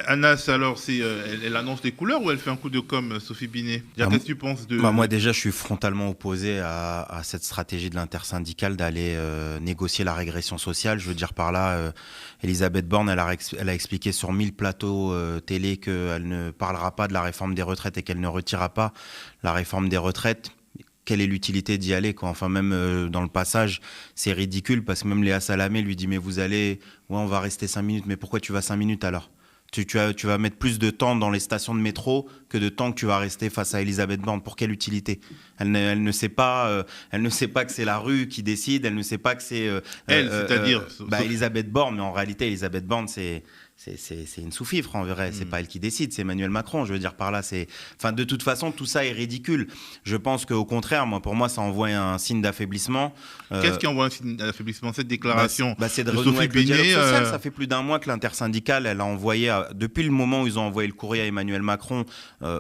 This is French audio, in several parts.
Anas, alors, elle annonce les couleurs ou elle fait un coup de com', Sophie Binet? Qu'est-ce que tu penses de... Moi, déjà, je suis frontalement opposé à cette stratégie de l'intersyndicale d'aller négocier la régression sociale. Je veux dire par là, Elisabeth Borne, elle a expliqué sur 1000 plateaux télé qu'elle ne parlera pas de la réforme des retraites et qu'elle ne retirera pas la réforme des retraites. Quelle est l'utilité d'y aller, quoi? Enfin, même dans le passage, c'est ridicule parce que même Léa Salamé lui dit mais vous allez, ouais, on va rester 5 minutes. Mais pourquoi tu vas 5 minutes alors? Tu vas mettre plus de temps dans les stations de métro que de temps que tu vas rester face à Elisabeth Borne. Pour quelle utilité? Elle ne sait pas, elle ne sait pas que c'est la rue qui décide. Elle ne sait pas que c'est c'est-à-dire Elisabeth Borne. Mais en réalité, Elisabeth Borne, c'est une sous-fifre en vrai. C'est pas elle qui décide, c'est Emmanuel Macron. Je veux dire par là, enfin, de toute façon, tout ça est ridicule. Je pense qu'au contraire, pour moi, ça envoie un signe d'affaiblissement. Qu'est-ce qui envoie un signe d'affaiblissement? Cette déclaration c'est de de renouer Sophie avec le dialogue Binet, social. Ça fait plus d'un mois que l'intersyndicale, elle a envoyé, depuis le moment où ils ont envoyé le courrier à Emmanuel Macron,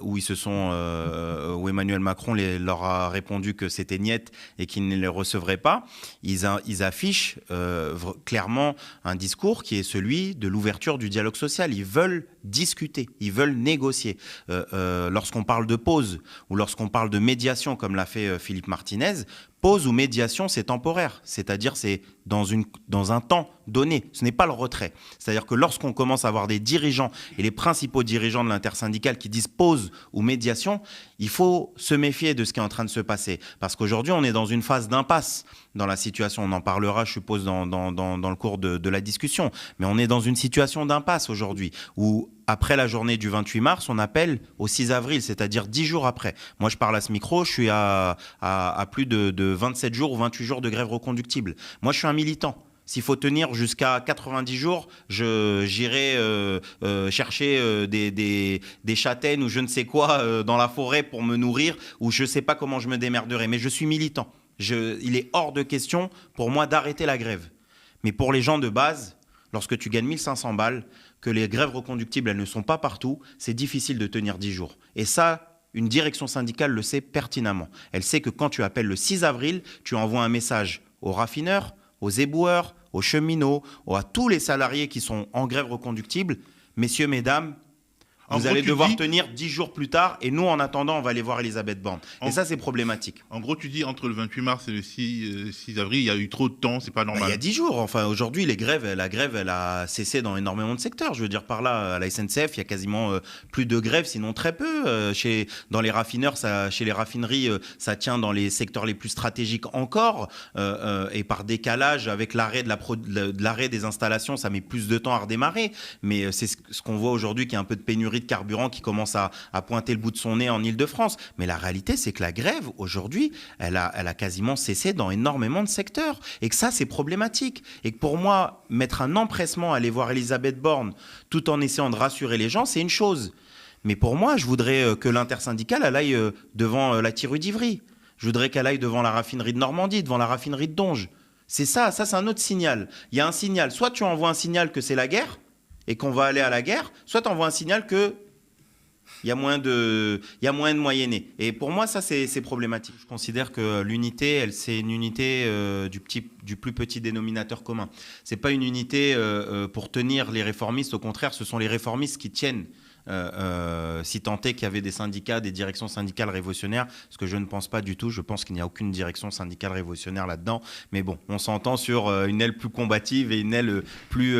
où où Emmanuel Macron leur a répondu que c'était niet et qu'il ne les recevrait pas, ils affichent clairement un discours qui est celui de l'ouverture du dialogue social. Ils veulent discuter, ils veulent négocier. Lorsqu'on parle de pause ou lorsqu'on parle de médiation, comme l'a fait Philippe Martinez, pause ou médiation, c'est temporaire, c'est-à-dire c'est dans un temps donné, ce n'est pas le retrait. C'est-à-dire que lorsqu'on commence à avoir des dirigeants et les principaux dirigeants de l'intersyndicale qui disent pause ou médiation, il faut se méfier de ce qui est en train de se passer. Parce qu'aujourd'hui, on est dans une phase d'impasse dans la situation. On en parlera, je suppose, dans le cours de la discussion. Mais on est dans une situation d'impasse aujourd'hui où, après la journée du 28 mars, on appelle au 6 avril, c'est-à-dire 10 jours après. Moi, je parle à ce micro, je suis à plus de 27 jours ou 28 jours de grève reconductible. Moi, je suis un militant. S'il faut tenir jusqu'à 90 jours, j'irai chercher des châtaignes ou je ne sais quoi dans la forêt pour me nourrir, ou je ne sais pas comment je me démerderai. Mais je suis militant. Il est hors de question pour moi d'arrêter la grève. Mais pour les gens de base, lorsque tu gagnes 1500 balles, que les grèves reconductibles, elles ne sont pas partout, c'est difficile de tenir 10 jours. Et ça, une direction syndicale le sait pertinemment. Elle sait que quand tu appelles le 6 avril, tu envoies un message aux raffineurs, aux éboueurs, aux cheminots, à tous les salariés qui sont en grève reconductible. Messieurs, mesdames, vous allez devoir tenir 10 jours plus tard et nous, en attendant, on va aller voir Elisabeth Borne. Et ça, c'est problématique. En gros, tu dis entre le 28 mars et le 6 avril, il y a eu trop de temps, c'est pas normal. Il y a 10 jours. Enfin, aujourd'hui, la grève, elle a cessé dans énormément de secteurs. Je veux dire par là, à la SNCF, il y a quasiment plus de grève, sinon très peu. Dans les raffineurs, chez les raffineries, ça tient dans les secteurs les plus stratégiques encore. Et par décalage, avec l'arrêt l'arrêt des installations, ça met plus de temps à redémarrer. Mais c'est ce qu'on voit aujourd'hui, qu'il y a un peu de pénurie de carburant qui commence à pointer le bout de son nez en Ile-de-France. Mais la réalité, c'est que la grève, aujourd'hui, elle a quasiment cessé dans énormément de secteurs. Et que ça, c'est problématique. Et que pour moi, mettre un empressement à aller voir Elisabeth Borne tout en essayant de rassurer les gens, c'est une chose. Mais pour moi, je voudrais que l'intersyndicale, elle aille devant la Tirue d'Ivry. Je voudrais qu'elle aille devant la raffinerie de Normandie, devant la raffinerie de Donge. C'est ça, c'est un autre signal. Il y a un signal. Soit tu envoies un signal que c'est la guerre, et qu'on va aller à la guerre, soit on voit un signal qu'il y a moyen de moyenner. Et pour moi, ça, c'est problématique. Je considère que l'unité, c'est une unité du plus petit dénominateur commun. Ce n'est pas une unité pour tenir les réformistes. Au contraire, ce sont les réformistes qui tiennent. Si tant est qu'il y avait des syndicats, des directions syndicales révolutionnaires, ce que je ne pense pas du tout. Je pense qu'il n'y a aucune direction syndicale révolutionnaire là-dedans. Mais bon, on s'entend sur une aile plus combative et une aile plus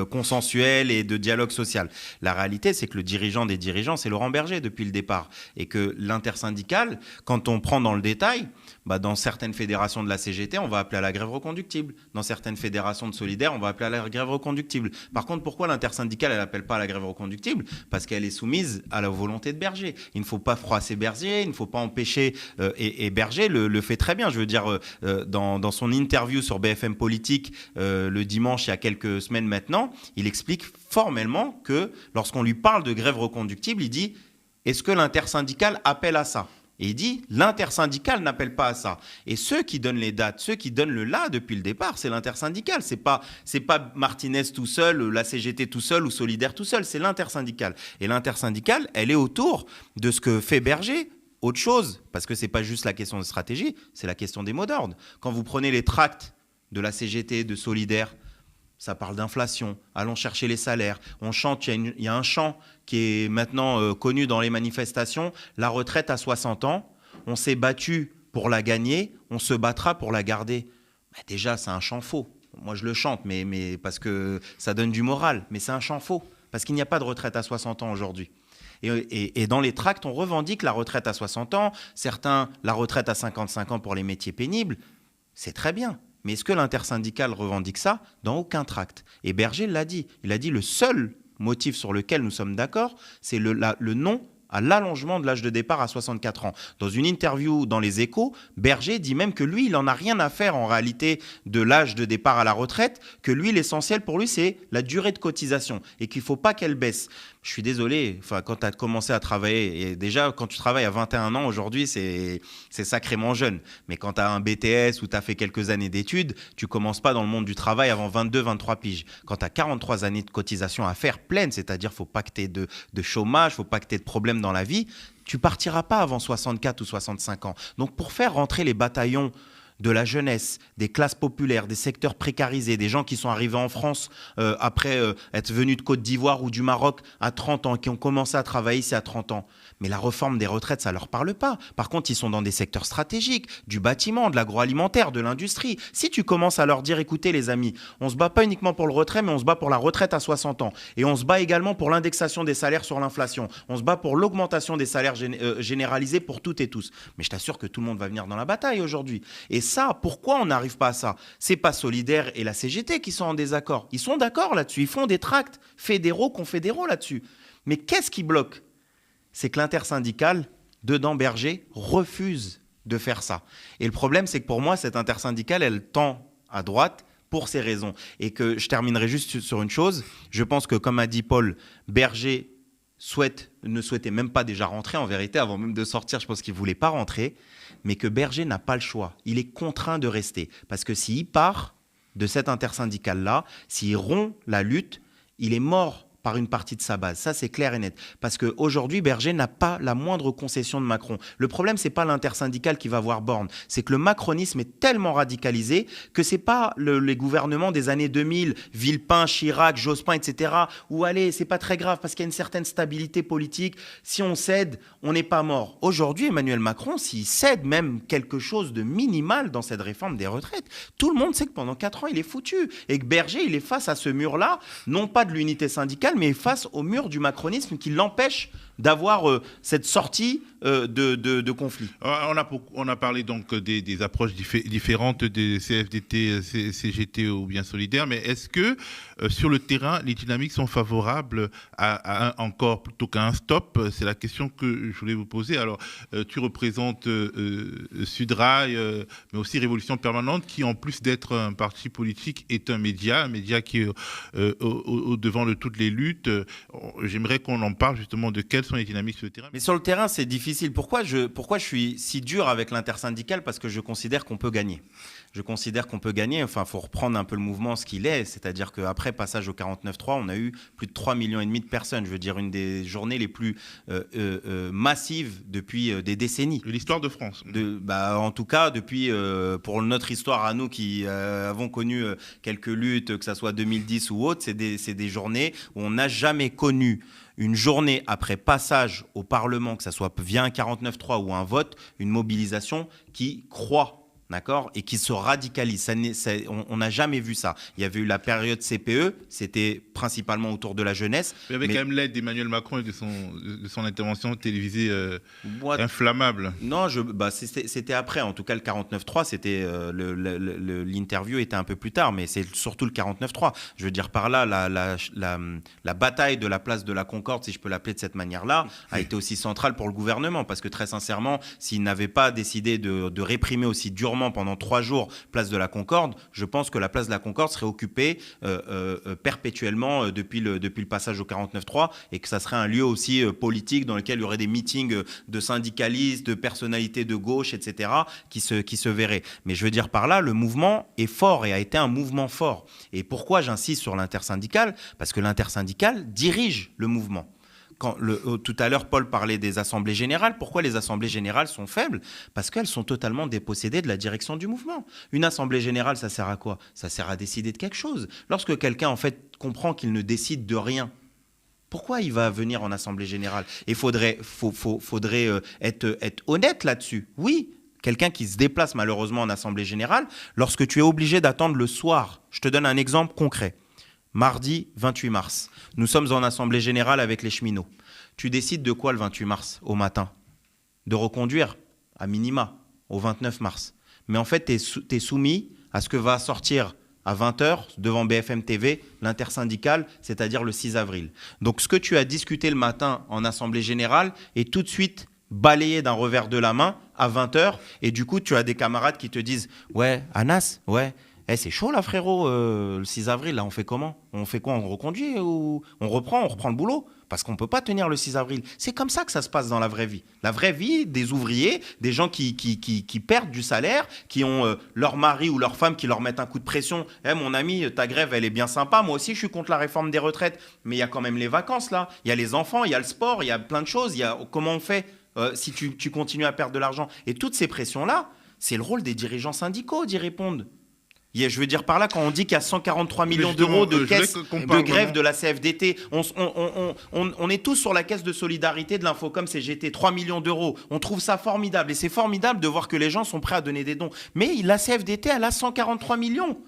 consensuelle et de dialogue social. La réalité, c'est que le dirigeant des dirigeants, c'est Laurent Berger depuis le départ. Et que l'intersyndicale, quand on prend dans le détail, dans certaines fédérations de la CGT, on va appeler à la grève reconductible. Dans certaines fédérations de solidaires, on va appeler à la grève reconductible. Par contre, pourquoi l'intersyndicale, elle n'appelle pas à la grève reconductible ? Parce qu'elle est soumise à la volonté de Berger. Il ne faut pas froisser Berger, il ne faut pas empêcher... et Berger le fait très bien. Je veux dire, dans son interview sur BFM Politique, le dimanche, il y a quelques semaines maintenant, il explique formellement que lorsqu'on lui parle de grève reconductible, il dit « Est-ce que l'intersyndicale appelle à ça ?» Et il dit, l'intersyndicale n'appelle pas à ça. Et ceux qui donnent les dates, ceux qui donnent le là depuis le départ, c'est l'intersyndicale. C'est pas Martinez tout seul, la CGT tout seul ou Solidaire tout seul, c'est l'intersyndicale. Et l'intersyndicale, elle est autour de ce que fait Berger. Autre chose, parce que c'est pas juste la question de stratégie, c'est la question des mots d'ordre. Quand vous prenez les tracts de la CGT, de Solidaire, ça parle d'inflation, allons chercher les salaires. On chante, il y a un chant qui est maintenant connu dans les manifestations, la retraite à 60 ans, on s'est battu pour la gagner, on se battra pour la garder. Bah déjà, c'est un chant faux. Moi, je le chante, mais parce que ça donne du moral, mais c'est un chant faux, parce qu'il n'y a pas de retraite à 60 ans aujourd'hui. Et dans les tracts, on revendique la retraite à 60 ans, certains la retraite à 55 ans pour les métiers pénibles, c'est très bien. Mais est-ce que l'intersyndicale revendique ça? Dans aucun tract. Et Berger l'a dit. Il a dit le seul motif sur lequel nous sommes d'accord, c'est le non à l'allongement de l'âge de départ à 64 ans. Dans une interview dans Les Échos, Berger dit même que lui, il n'en a rien à faire en réalité de l'âge de départ à la retraite, que lui, l'essentiel pour lui, c'est la durée de cotisation et qu'il ne faut pas qu'elle baisse. Je suis désolé, quand tu as commencé à travailler, et déjà quand tu travailles à 21 ans aujourd'hui, c'est sacrément jeune. Mais quand tu as un BTS ou tu as fait quelques années d'études, tu ne commences pas dans le monde du travail avant 22, 23 piges. Quand tu as 43 années de cotisation à faire pleine, c'est-à-dire qu'il ne faut pas que tu aies de chômage, il ne faut pas que tu aies de problème dans la vie, tu partiras pas avant 64 ou 65 ans. Donc pour faire rentrer les bataillons de la jeunesse, des classes populaires, des secteurs précarisés, des gens qui sont arrivés en France après être venus de Côte d'Ivoire ou du Maroc à 30 ans, qui ont commencé à travailler ici à 30 ans. Mais la réforme des retraites, ça ne leur parle pas. Par contre, ils sont dans des secteurs stratégiques, du bâtiment, de l'agroalimentaire, de l'industrie. Si tu commences à leur dire, écoutez les amis, on ne se bat pas uniquement pour le retrait, mais on se bat pour la retraite à 60 ans. Et on se bat également pour l'indexation des salaires sur l'inflation. On se bat pour l'augmentation des salaires généralisés pour toutes et tous. Mais je t'assure que tout le monde va venir dans la bataille aujourd'hui. Et ça, pourquoi on n'arrive pas à ça? C'est pas Solidaire et la CGT qui sont en désaccord. Ils sont d'accord là-dessus. Ils font des tracts fédéraux, confédéraux là-dessus. Mais qu'est-ce qui bloque? C'est que l'intersyndicale, dedans Berger, refuse de faire ça. Et le problème, c'est que pour moi, cette intersyndicale, elle tend à droite pour ces raisons. Et que je terminerai juste sur une chose. Je pense que, comme a dit Paul, Berger ne souhaitait même pas déjà rentrer, en vérité, avant même de sortir, je pense qu'il ne voulait pas rentrer, mais que Berger n'a pas le choix. Il est contraint de rester. Parce que s'il part de cette intersyndicale-là, s'il rompt la lutte, il est mort par une partie de sa base. Ça, c'est clair et net. Parce qu'aujourd'hui, Berger n'a pas la moindre concession de Macron. Le problème, ce n'est pas l'intersyndicale qui va voir Borne. C'est que le macronisme est tellement radicalisé que ce n'est pas les gouvernements des années 2000, Villepin, Chirac, Jospin, etc. où, allez, ce n'est pas très grave parce qu'il y a une certaine stabilité politique. Si on cède, on n'est pas mort. Aujourd'hui, Emmanuel Macron, s'il cède même quelque chose de minimal dans cette réforme des retraites, tout le monde sait que pendant 4 ans, il est foutu. Et que Berger, il est face à ce mur-là, non pas de l'unité syndicale, mais face au mur du macronisme qui l'empêche d'avoir cette sortie de conflit. On a parlé donc des approches différentes des CFDT, CGT ou bien Solidaire, mais est-ce que sur le terrain, les dynamiques sont favorables à un encore plutôt qu'à un stop? C'est la question que je voulais vous poser. Alors, tu représentes Sudrail, mais aussi Révolution Permanente, qui en plus d'être un parti politique est un média qui est au devant de toutes les luttes. J'aimerais qu'on en parle justement de quelles sont les dynamiques sur le terrain. Mais sur le terrain, c'est difficile. Pourquoi je suis si dur avec l'intersyndicale? Parce que je considère qu'on peut gagner. Enfin, il faut reprendre un peu le mouvement, ce qu'il est. C'est-à-dire qu'après passage au 49.3, on a eu plus de 3,5 millions de personnes. Je veux dire, une des journées les plus massives depuis des décennies. De l'histoire de France. En tout cas, depuis, pour notre histoire à nous qui avons connu quelques luttes, que ce soit 2010 ou autre, c'est des journées où on n'a jamais connu une journée après passage au Parlement, que ce soit via un 49.3 ou un vote, une mobilisation qui croît. D'accord, et qui se radicalise. On n'a jamais vu ça. Il y avait eu la période CPE, c'était principalement autour de la jeunesse. Mais avec quand même l'aide d'Emmanuel Macron et de son intervention télévisée inflammable. Non, c'était après. En tout cas, le 49.3, c'était l'interview était un peu plus tard, mais c'est surtout le 49.3. Je veux dire par là, la bataille de la place de la Concorde, si je peux l'appeler de cette manière-là, a été aussi centrale pour le gouvernement, parce que très sincèrement, s'il n'avait pas décidé de réprimer aussi durement pendant 3 jours place de la Concorde, je pense que la place de la Concorde serait occupée perpétuellement depuis le passage au 49.3 et que ça serait un lieu aussi politique dans lequel il y aurait des meetings de syndicalistes, de personnalités de gauche, etc. qui se verraient. Mais je veux dire par là, le mouvement est fort et a été un mouvement fort. Et pourquoi j'insiste sur l'intersyndicale? Parce que l'intersyndicale dirige le mouvement. tout à l'heure, Paul parlait des assemblées générales. Pourquoi les assemblées générales sont faibles ? Parce qu'elles sont totalement dépossédées de la direction du mouvement. Une assemblée générale, ça sert à quoi ? Ça sert à décider de quelque chose. Lorsque quelqu'un, en fait, comprend qu'il ne décide de rien, pourquoi il va venir en assemblée générale ? Et faudrait être honnête là-dessus. Oui, quelqu'un qui se déplace malheureusement en assemblée générale, lorsque tu es obligé d'attendre le soir, je te donne un exemple concret. Mardi 28 mars, nous sommes en assemblée générale avec les cheminots. Tu décides de quoi le 28 mars au matin ? De reconduire à minima au 29 mars. Mais en fait, tu es soumis à ce que va sortir à 20h devant BFM TV l'intersyndicale, c'est-à-dire le 6 avril. Donc ce que tu as discuté le matin en assemblée générale est tout de suite balayé d'un revers de la main à 20h. Et du coup, tu as des camarades qui te disent « Ouais, Anas, ouais. C'est chaud là frérot, le 6 avril, là on fait comment ? On fait quoi ? On reconduit ou on reprend le boulot ? Parce qu'on ne peut pas tenir le 6 avril. C'est comme ça que ça se passe dans la vraie vie. La vraie vie des ouvriers, des gens qui perdent du salaire, qui ont leur mari ou leur femme qui leur mettent un coup de pression. Mon ami, ta grève, elle est bien sympa. Moi aussi, je suis contre la réforme des retraites. Mais il y a quand même les vacances là. Il y a les enfants, il y a le sport, il y a plein de choses. Comment on fait si tu continues à perdre de l'argent ? Et toutes ces pressions-là, c'est le rôle des dirigeants syndicaux d'y répondre. Je veux dire par là, quand on dit qu'il y a 143 millions d'euros de caisse de grève de la CFDT, on est tous sur la caisse de solidarité de l'Infocom CGT, 3 millions d'euros. On trouve ça formidable. Et c'est formidable de voir que les gens sont prêts à donner des dons. Mais la CFDT, elle a 143 millions.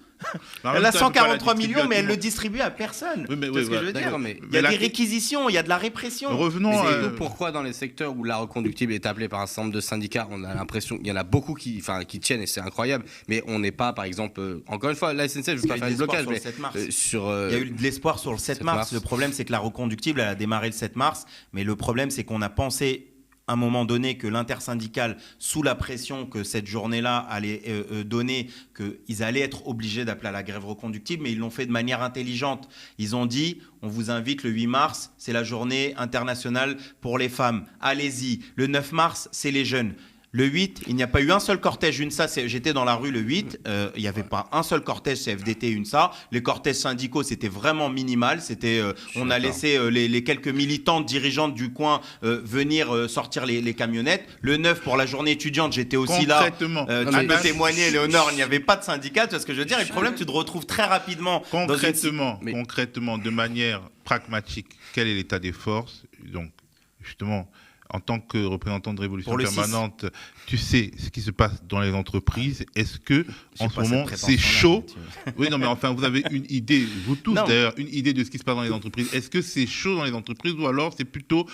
Elle a 143 millions, mais elle le distribue à personne. Oui, c'est ce que je veux dire. Il y a des réquisitions, il y a de la répression. Revenons pourquoi dans les secteurs où la reconductible est appelée par un certain nombre de syndicats, on a l'impression qu'il y en a beaucoup qui tiennent et c'est incroyable, mais on n'est pas, par exemple, encore une fois, la SNCF, je ne veux pas faire du blocage, mais il y a eu de l'espoir sur le 7 mars. Le problème, c'est que la reconductible, elle a démarré le 7 mars, mais le problème, c'est qu'on a pensé à un moment donné que l'intersyndicale, sous la pression que cette journée-là allait donner, qu'ils allaient être obligés d'appeler à la grève reconductible, mais ils l'ont fait de manière intelligente. Ils ont dit, on vous invite le 8 mars, c'est la journée internationale pour les femmes. Allez-y. Le 9 mars, c'est les jeunes. Le 8, il n'y a pas eu un seul cortège UNSA. J'étais dans la rue le 8. Il n'y avait pas un seul cortège CFDT UNSA. Les cortèges syndicaux, c'était vraiment minimal. On a laissé les quelques militantes dirigeantes du coin venir sortir les camionnettes. Le 9, pour la journée étudiante, j'étais aussi là. Tu peux témoigner, Léonore, il n'y avait pas de syndicat. Tu vois ce que je veux dire ? Et le problème, tu te retrouves très rapidement. Concrètement, de manière pragmatique, quel est l'état des forces ? Donc, justement, en tant que représentant de Révolution Permanente, tu sais ce qui se passe dans les entreprises. Est-ce que, en ce moment, c'est chaud ? Oui, non, mais enfin, vous avez une idée, vous tous d'ailleurs, une idée de ce qui se passe dans les entreprises. Est-ce que c'est chaud dans les entreprises ou alors c'est plutôt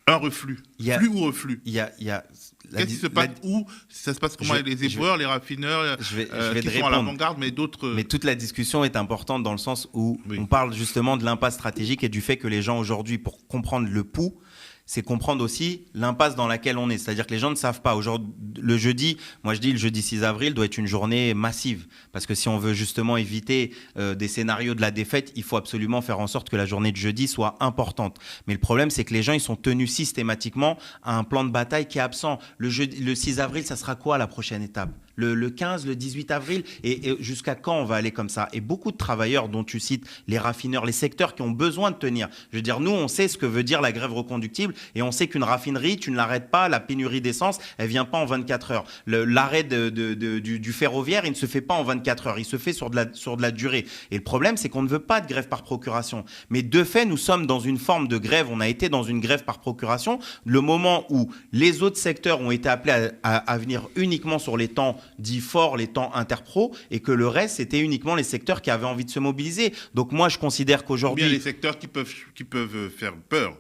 un reflux ? Flux ou reflux ? Qu'est-ce qui se passe ? Où ça se passe comment avec les éboueurs, les raffineurs qui sont à l'avant-garde, mais d'autres... Mais toute la discussion est importante dans le sens où on parle justement de l'impasse stratégique et du fait que les gens aujourd'hui, pour comprendre le pouls, c'est comprendre aussi l'impasse dans laquelle on est. C'est-à-dire que les gens ne savent pas. Aujourd'hui, le jeudi 6 avril doit être une journée massive. Parce que si on veut justement éviter des scénarios de la défaite, il faut absolument faire en sorte que la journée de jeudi soit importante. Mais le problème, c'est que les gens, ils sont tenus systématiquement à un plan de bataille qui est absent. Le 6 avril, ça sera quoi la prochaine étape ? Le 15, le 18 avril, et jusqu'à quand on va aller comme ça ? Et beaucoup de travailleurs dont tu cites, les raffineurs, les secteurs qui ont besoin de tenir. Je veux dire, nous, on sait ce que veut dire la grève reconductible et on sait qu'une raffinerie, tu ne l'arrêtes pas, la pénurie d'essence, elle ne vient pas en 24 heures. L'arrêt du ferroviaire, il ne se fait pas en 24 heures, il se fait sur de la durée. Et le problème, c'est qu'on ne veut pas de grève par procuration. Mais de fait, nous sommes dans une forme de grève, on a été dans une grève par procuration, le moment où les autres secteurs ont été appelés à venir uniquement sur les temps dits forts, les temps interpro, et que le reste, c'était uniquement les secteurs qui avaient envie de se mobiliser. Donc moi, je considère qu'aujourd'hui... Ou bien les secteurs qui peuvent faire peur.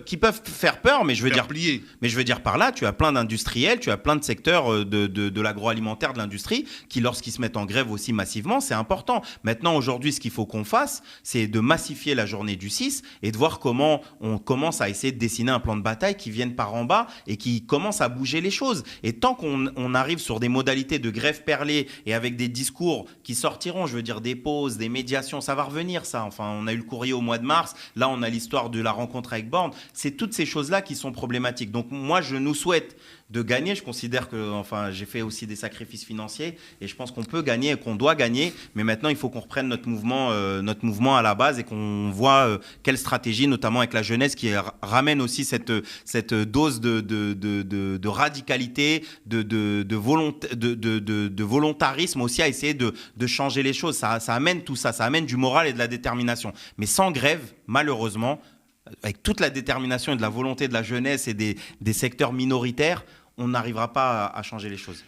Qui peuvent faire peur, mais je veux dire par là, tu as plein d'industriels, tu as plein de secteurs de l'agroalimentaire, de l'industrie, qui lorsqu'ils se mettent en grève aussi massivement, c'est important. Maintenant, aujourd'hui, ce qu'il faut qu'on fasse, c'est de massifier la journée du 6 et de voir comment on commence à essayer de dessiner un plan de bataille qui vienne par en bas et qui commence à bouger les choses. Et tant qu'on arrive sur des modalités de grève perlée et avec des discours qui sortiront, je veux dire des pauses, des médiations, ça va revenir ça. Enfin, on a eu le courrier au mois de mars, là on a l'histoire de la rencontre avec bornes. C'est toutes ces choses-là qui sont problématiques. Donc moi, je nous souhaite de gagner. Je considère que, j'ai fait aussi des sacrifices financiers et je pense qu'on peut gagner et qu'on doit gagner. Mais maintenant, il faut qu'on reprenne notre mouvement à la base et qu'on voit quelle stratégie, notamment avec la jeunesse, qui ramène aussi cette dose de radicalité, de volontarisme aussi à essayer de changer les choses. Ça amène tout ça, ça amène du moral et de la détermination. Mais sans grève, malheureusement, avec toute la détermination et de la volonté de la jeunesse et des secteurs minoritaires, on n'arrivera pas à changer les choses.